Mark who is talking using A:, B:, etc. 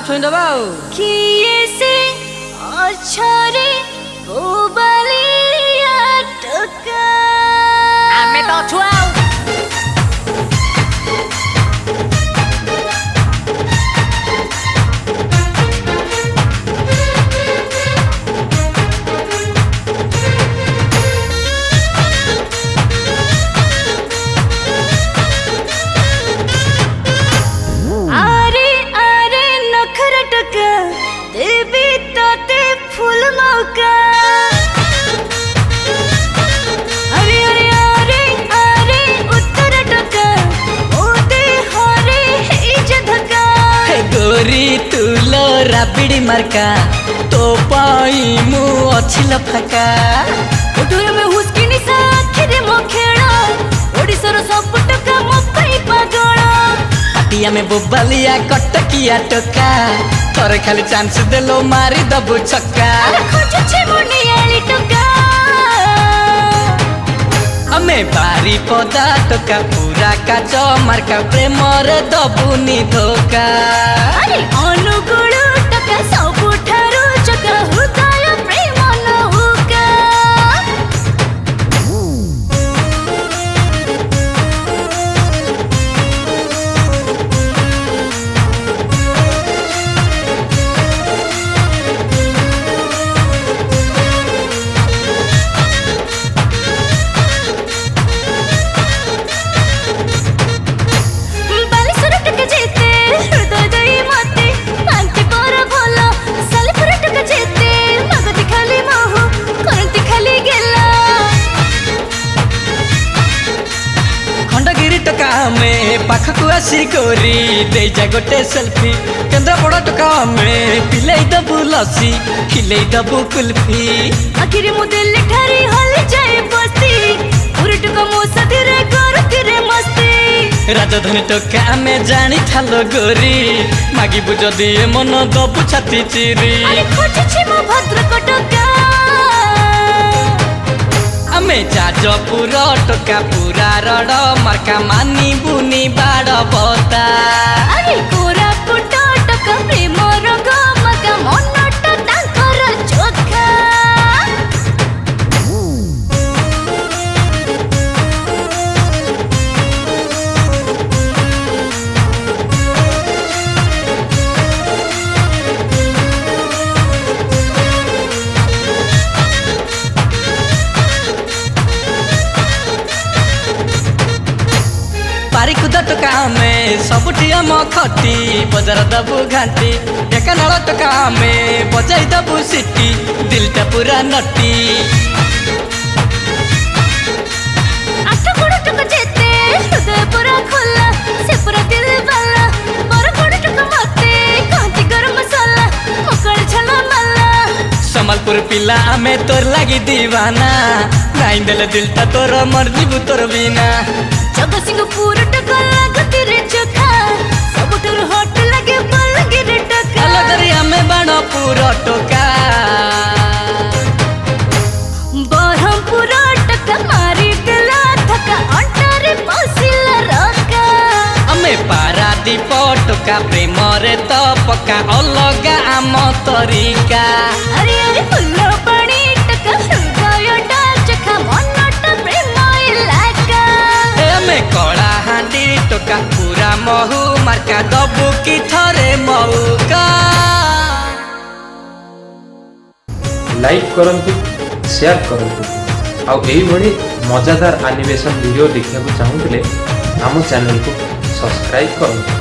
A: छुई दबा
B: किए से अछरे बोबलिया टका
A: आमे तो छुआ
B: आरे आरे नखरा टका देवी तोते फूल मौका अरे अरे अरे अरे उत्तर टका ओदे हरे हे धका
C: गोरी तुलो राबिड़ी मार्का तो पाई मु अछिल फाका
B: उठुर में हुस्किनी साखिरे मोखेड़ा ओडिसर सब टका मो पाई पागल
C: पाटिया में बोबालिया कटकिया टोका तोरे खाली चांस देलो मारी दबु छक्का
B: खोजुछे मुनियाली टका
C: हमें बारी पदा टोका पूरा काच मार्का प्रेम रे दबुनी धोका
B: अरे अनुगुण टका सबुठारु चका हृदय प्रेम नहुका बालेश्वर टका जेते हृदय दई मते कांति पर भोला सालेपुर टका जेते मगति खाली महु करंती खाली गेला
C: खंडगिरी टोका में पाखकु आसी गोरी दे जा गोटे सेल्फी केन्द्रापड़ा टोका में पिलाई दबु लसी खिलाई दबु कुल्फी
B: आखिर मु दिल ठारी हल जाए बस्ती पूरे टका मो साथीरे करती रे मस्ती
C: राजधानी टोका में जानी थालो गोरी मागी बुझ दिए मन दबु छाती चिरी
B: अरे खोजुछे मो भद्रक टका
C: आमे जाजपुर टोका पूरा रड मार्का मानी बुनी बाड़ बता
B: अरे कोरापुट टका प्रेम रंग मका मनटा तांकर चोखा
C: पारिकुदा टोका में सबुठी आम खटी बजार दबु घाटी ढेकानाल टोका में बजाई दबु सिटी दिलटा पूरा नटी
B: आठगुड़ टका जेते हृदय पूरा खोला से पूरा दिल वाला बरगुड़ टका मते कांति गरम मसाला मकड़ छला माला
C: संबलपुर पिला में तोर लगी दीवाना नाइन दिल दिलटा तोर मर्जी बु तोर बिना
B: जगतसिंहपुर टका लागती रे चोखा सबुठुर हट लगे बलगिर टका
C: अलगरिया में बाण पूरा टोका
B: बरहमपुर टका मारी देला थका अंटारे पसिला रका
C: हमें पारादीप टोका प्रेम रे तो पक्का अलगा आम तरीका
B: अरे अरे फुल्ल पानी टका हृदय चखा मनटा प्रेम इलाका
C: हमें कला हांडी टोका पूरा महू मार्का दबु की थरे मौका
D: लाइक करंतु शेयर करंतु आउ एही भଳି मजादार एनिमेशन वीडियो देखिବାକୁ चाहुଥିଲେ ଆମ चैनल को सब्सक्राइब करंतु।